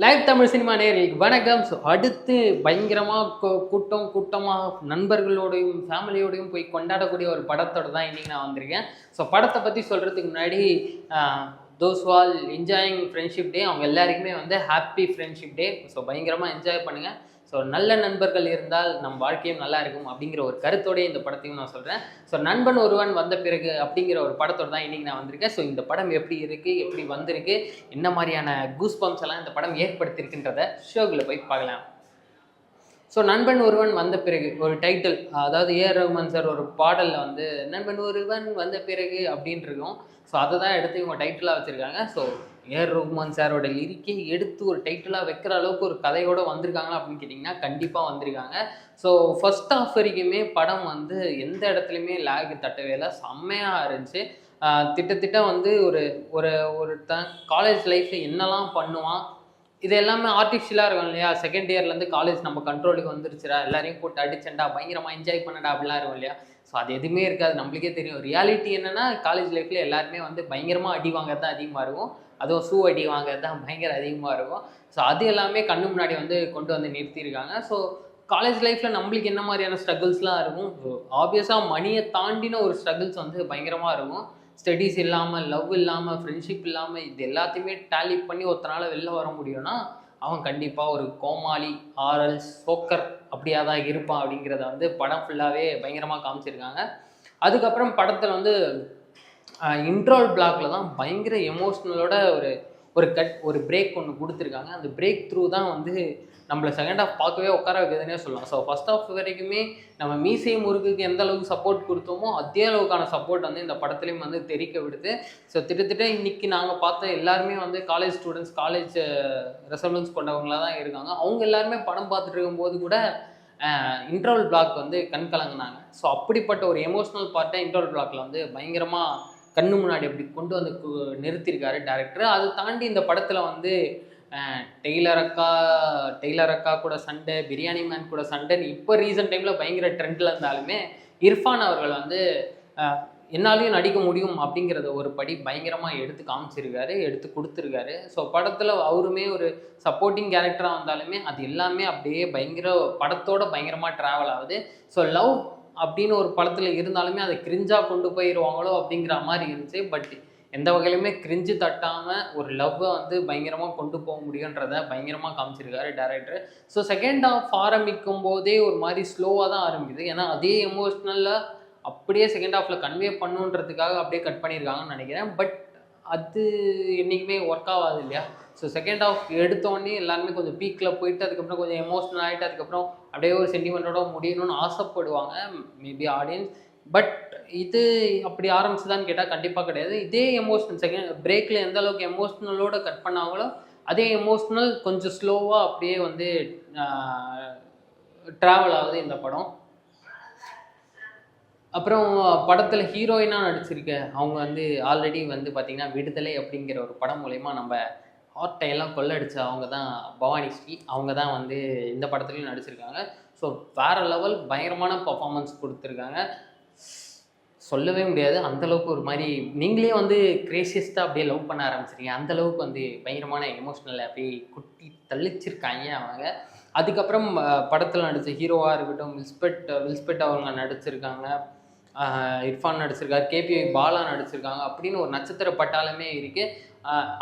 Live Tamil cinema நேயர்களுக்கு வணக்கம். So அடுத்து பயங்கரமாக கூட்டமாக நண்பர்களோடையும் ஃபேமிலியோடையும் போய் கொண்டாடக்கூடிய ஒரு படத்தோட தான் இன்றைக்கி நான் வந்திருக்கேன். ஸோ படத்தை பற்றி சொல்கிறதுக்கு முன்னாடி those wall enjoying friendship day, அவங்க எல்லாருக்குமே வந்து ஹாப்பி ஃப்ரெண்ட்ஷிப் டே. ஸோ பயங்கரமாக என்ஜாய் பண்ணுங்கள். ஸோ நல்ல நண்பர்கள் இருந்தால் நம் வாழ்க்கையும் நல்லா இருக்கும் அப்படிங்கிற ஒரு கருத்தோடய இந்த படத்தையும் நான் சொல்கிறேன். ஸோ நண்பன் ஒருவன் வந்த பிறகு அப்படிங்கிற ஒரு படத்தோடு தான் இன்றைக்கி நான் வந்திருக்கேன். ஸோ இந்த படம் எப்படி இருக்குது, எப்படி வந்திருக்கு, என்ன மாதிரியான கூஸ் பம்ப்ஸ் எல்லாம் இந்த படம் ஏற்படுத்தியிருக்குன்றத ஷோக்குள்ளே போய் பார்க்கலாம். ஸோ நண்பன் ஒருவன் வந்த பிறகு ஒரு டைட்டில், அதாவது ஏஆர் ரஹ்மான் சார் ஒரு பாடலில் வந்து நண்பன் ஒருவன் வந்த பிறகு அப்படின்ட்டு இருக்கும். ஸோ அதை தான் எடுத்து இவங்க டைட்டிலாக வச்சுருக்காங்க. ஸோ ஏஆர் ரஹ்மான் சாரோட லிரிக்கே எடுத்து ஒரு டைட்டிலாக வைக்கிற அளவுக்கு ஒரு கதையோடு வந்திருக்காங்களா அப்படின்னு கேட்டிங்கன்னா கண்டிப்பாக வந்திருக்காங்க. ஸோ ஃபர்ஸ்ட் ஆஃப் வரைக்குமே படம் வந்து எந்த இடத்துலையுமே லேக் தட்டவே இல்லை, செம்மையாக இருந்துச்சு. திட்டத்திட்ட வந்து ஒரு ஒரு ஒருத்தன் காலேஜ் லைஃப்பில் என்னெல்லாம் பண்ணுவான், இது எல்லாமே ஆர்டிஃபிஷியலாக இருக்கும் இல்லையா. செகண்ட் இயர்லேருந்து காலேஜ் நம்ம கண்ட்ரோலுக்கு வந்துருச்சுடா, எல்லாரையும் போட்டு அடிச்சண்டா, பயங்கரமாக என்ஜாய் பண்ணடா அப்படிலாம் இருக்கும் இல்லையா. ஸோ அது எதுவுமே இருக்காது, நம்மளுக்கே தெரியும். ரியாலிட்டி என்னென்னா காலேஜ் லைஃப்பில் எல்லாருமே வந்து பயங்கரமாக அடி வாங்கிறது தான் அதிகமாக இருக்கும், அதுவும் ஷூ அடி வாங்கிறது தான் பயங்கர அதிகமாக இருக்கும். ஸோ அது எல்லாமே கண்ணு முன்னாடி வந்து கொண்டு வந்து நிறுத்தியிருக்காங்க. ஸோ காலேஜ் லைஃப்பில் நம்மளுக்கு என்ன மாதிரியான ஸ்ட்ரகிள்ஸ்லாம் இருக்கும், ஆப்வியஸாக மணியை தாண்டின ஒரு ஸ்ட்ரகிள்ஸ் வந்து பயங்கரமாக இருக்கும். ஸ்டடீஸ் இல்லாமல், லவ் இல்லாமல், ஃப்ரெண்ட்ஷிப் இல்லாமல், இது எல்லாத்தையுமே டேலி பண்ணி ஒருத்தனால் வெளில வர முடியும்னா அவன் கண்டிப்பாக ஒரு கோமாளி, ஆரல், சோக்கர் அப்படியா தான் இருப்பான் அப்படிங்கிறத வந்து படம் ஃபுல்லாகவே பயங்கரமாக காமிச்சிருக்காங்க. அதுக்கப்புறம் படத்தில் வந்து இன்ட்ரோல் பிளாக்ல தான் பயங்கர எமோஷ்னலோட ஒரு பிரேக் ஒன்று கொடுத்துருக்காங்க. அந்த பிரேக் த்ரூ தான் வந்து நம்மளை செகண்ட் ஹாஃப் பார்க்கவே உட்கார வைக்கிறதுனே சொல்லலாம். ஸோ ஃபஸ்ட் ஹாஃப் வரைக்குமே நம்ம மீசை முருகுக்கு எந்த அளவுக்கு சப்போர்ட் கொடுத்தோமோ அதே அளவுக்கான சப்போர்ட் வந்து இந்த படத்துலையும் வந்து தெரிவிக்க விடுது. ஸோ திட்டத்தட்ட இன்றைக்கி நாங்கள் பார்த்த எல்லாருமே வந்து காலேஜ் ஸ்டூடெண்ட்ஸ், காலேஜ் ரெசல்வன்ஸ் கொண்டவங்களாக தான் இருக்காங்க. அவங்க எல்லாருமே படம் பார்த்துட்டு இருக்கும்போது கூட இன்டர்வல் பிளாக் வந்து கண் கலங்கினாங்க. ஸோ அப்படிப்பட்ட ஒரு எமோஷ்னல் பார்ட்டை இன்டர்வல் பிளாக்ல வந்து பயங்கரமாக கண்ணு முன்னாடி அப்படி கொண்டு வந்து நிறுத்தியிருக்காரு டேரக்டர். அதை தாண்டி இந்த படத்தில் வந்து டெய்லர் அக்கா கூட சண்டை, பிரியாணி மேன் கூட சண்டைன்னு இப்போ ரீசன்ட் டைமில் பயங்கர ட்ரெண்டில் இருந்தாலுமே இர்ஃபான் அவர்கள் வந்து என்னாலையும் நடிக்க முடியும் அப்படிங்கிறத ஒரு படி பயங்கரமாக எடுத்து காமிச்சிருக்காரு, எடுத்து கொடுத்துருக்காரு. ஸோ படத்தில் அவருமே ஒரு சப்போர்ட்டிங் கேரக்டராக வந்தாலுமே அது எல்லாமே அப்படியே படத்தோட பயங்கரமாக ட்ராவல் ஆகுது. ஸோ லவ் அப்படின்னு ஒரு படத்தில் இருந்தாலுமே அதை கிரிஞ்சாக கொண்டு போயிடுவாங்களோ அப்படிங்கிற மாதிரி இருந்துச்சு. பட் எந்த வகையிலுமே கிரிஞ்சு தட்டாமல் ஒரு லவ்வை வந்து பயங்கரமாக கொண்டு போக முடியுன்றதை பயங்கரமாக காமிச்சிருக்காரு டேரக்டர். ஸோ செகண்ட் ஹாஃப் ஆரம்பிக்கும் போதே ஒரு மாதிரி ஸ்லோவாக தான் ஆரம்பிக்குது. ஏன்னா அதே எமோஷ்னலில் அப்படியே செகண்ட் ஹாஃபில் கன்வே பண்ணுன்றதுக்காக அப்படியே கட் பண்ணியிருக்காங்கன்னு நினைக்கிறேன். பட் அது என்றைக்குமே ஒர்க் ஆகாது இல்லையா. ஸோ செகண்ட் ஹாஃப் எடுத்தோடனே எல்லாருமே கொஞ்சம் பீக்கில் போயிட்டு அதுக்கப்புறம் கொஞ்சம் எமோஷ்னல் ஆகிட்டு அதுக்கப்புறம் அப்படியே ஒரு சென்டிமெண்ட்டோட முடியணும்னு ஆசைப்படுவாங்க மேபி ஆடியன்ஸ். பட் இது அப்படி ஆரம்பிச்சுதான்னு கேட்டால் கண்டிப்பாக கிடையாது. இதே எமோஷ்னல் செகண்ட் பிரேக்கில் எந்த அளவுக்கு எமோஷ்னலோடு கட் பண்ணாங்களோ அதே எமோஷ்னல் கொஞ்சம் ஸ்லோவாக அப்படியே வந்து ட்ராவல் ஆகுது இந்த படம். அப்புறம் படத்தில் ஹீரோயினாக நடிச்சிருக்க அவங்க வந்து ஆல்ரெடி வந்து பார்த்திங்கன்னா விடுதலை அப்படிங்கிற ஒரு படம் மூலயமா நம்ம ஹார்ட்டையெல்லாம் கொள்ளடிச்ச அவங்க தான் பவானி ஸ்ரீ. அவங்க தான் வந்து இந்த படத்துலையும் நடிச்சிருக்காங்க. ஸோ வேறு லெவல் பயங்கரமான பர்ஃபார்மன்ஸ் கொடுத்துருக்காங்க, சொல்லவே முடியாது. அந்தளவுக்கு ஒரு மாதிரி நீங்களே வந்து கிரேசியஸ்ட்டாக அப்படியே லவ் பண்ண ஆரம்பிச்சிருக்கீங்க, அந்தளவுக்கு வந்து பயங்கரமான எமோஷ்னலை அப்படியே குட்டி தள்ளிச்சிருக்காங்க அவங்க. அதுக்கப்புறம் படத்தில் நடித்த ஹீரோவாக இருக்கட்டும், வில்ஸ்பெட் அவங்க நடிச்சிருக்காங்க, இர்ஃபான் நடிச்சிருக்காரு, கேபி பாலா நடிச்சிருக்காங்க, அப்படின்னு ஒரு நட்சத்திர பட்டாளமே இருக்குது.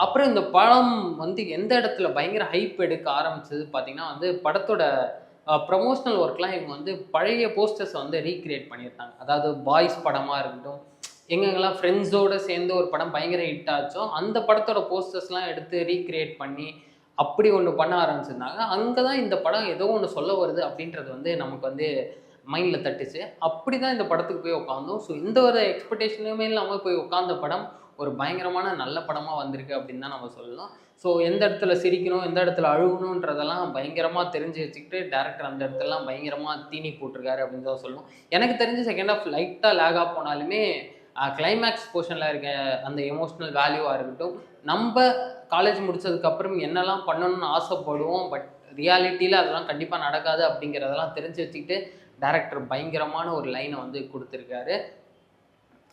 அப்புறம் இந்த படம் வந்து எந்த இடத்துல பயங்கர ஹைப் எடுக்க ஆரம்பிச்சது பார்த்திங்கன்னா வந்து படத்தோட ப்ரமோஷனல் ஒர்க்லாம் இவங்க வந்து பழைய போஸ்டர்ஸை வந்து ரீக்ரியேட் பண்ணியிருந்தாங்க. அதாவது பாய்ஸ் படமாக இருக்கட்டும், எங்கெங்கெல்லாம் ஃப்ரெண்ட்ஸோடு சேர்ந்து ஒரு படம் பயங்கர ஹிட் ஆச்சோ அந்த படத்தோட போஸ்டர்ஸ்லாம் எடுத்து ரீக்ரியேட் பண்ணி அப்படி ஒன்று பண்ண ஆரம்பிச்சிருந்தாங்க. அங்கே தான் இந்த படம் ஏதோ ஒன்று சொல்ல வருது அப்படின்றது வந்து நமக்கு வந்து மைண்டில் தட்டுச்சு. அப்படி தான் இந்த படத்துக்கு போய் உட்காந்தோம். ஸோ இந்த ஒரு எக்ஸ்பெக்டேஷனுமே இல்லாமல் போய் உட்காந்த படம் ஒரு பயங்கரமான நல்ல படமாக வந்திருக்கு அப்படின்னு தான் நம்ம சொல்லலாம். ஸோ எந்த இடத்துல சிரிக்கணும், எந்த இடத்துல அழுகணுன்றதெல்லாம் பயங்கரமாக தெரிஞ்சு வச்சுக்கிட்டு டேரக்டர் அந்த இடத்துலலாம் பயங்கரமாக தீனி போட்டிருக்காரு அப்படின்னு தான் சொல்லணும். எனக்கு தெரிஞ்ச செகண்ட் ஆஃப் லைட்டாக லேகாக போனாலுமே கிளைமேக்ஸ் போர்ஷனில் இருக்க அந்த எமோஷ்னல் வேல்யூவாக இருக்கட்டும், நம்ம காலேஜ் முடித்ததுக்கப்புறம் என்னெல்லாம் பண்ணணும்னு ஆசைப்படுவோம், பட் ரியாலிட்டியில் அதெல்லாம் கண்டிப்பாக நடக்காது அப்படிங்கிறதெல்லாம் தெரிஞ்சு வச்சுக்கிட்டு டேரக்டர் பயங்கரமான ஒரு லைனை வந்து கொடுத்துருக்காரு.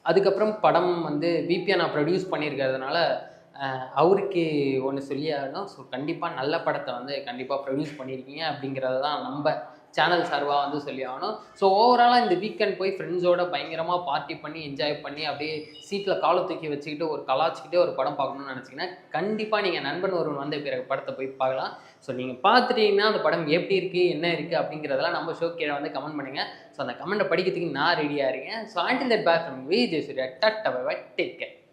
அதுக்கப்புறம் படம் வந்து விபிஎன் ப்ரொடியூஸ் பண்ணியிருக்கிறதுனால அவருக்கு ஒன்று சொல்லி ஆகணும். ஸோ கண்டிப்பாக நல்ல படத்தை வந்து கண்டிப்பாக ப்ரொடியூஸ் பண்ணியிருக்கீங்க அப்படிங்கிறத தான் நம்ம சேனல் சார்பாக வந்து சொல்லி ஆகணும். ஸோ ஓவராலாக இந்த வீக்கெண்ட் போய் ஃப்ரெண்ட்ஸோட பயங்கரமாக பார்ட்டி பண்ணி என்ஜாய் பண்ணி அப்படியே சீட்டில் காலை தூக்கி வச்சுக்கிட்டு ஒரு கலாச்சிக்கிட்டே ஒரு படம் பார்க்கணும்னு நினச்சிங்கன்னா கண்டிப்பாக நீங்கள் நண்பன் ஒருவன் வந்த பிறகு படத்தை போய் பார்க்கலாம். ஸோ நீங்கள் பார்த்துட்டீங்கன்னா அந்த படம் எப்படி இருக்குது என்ன இருக்குது அப்படிங்கிறதெல்லாம் நம்ம ஷோ கீழே வந்து கமெண்ட் பண்ணுங்கள். ஸோ அந்த கமெண்ட்டை படிக்கிறதுக்கு நான் ரெடியாக இருக்கேன். So until that back from Vijay Surya take care.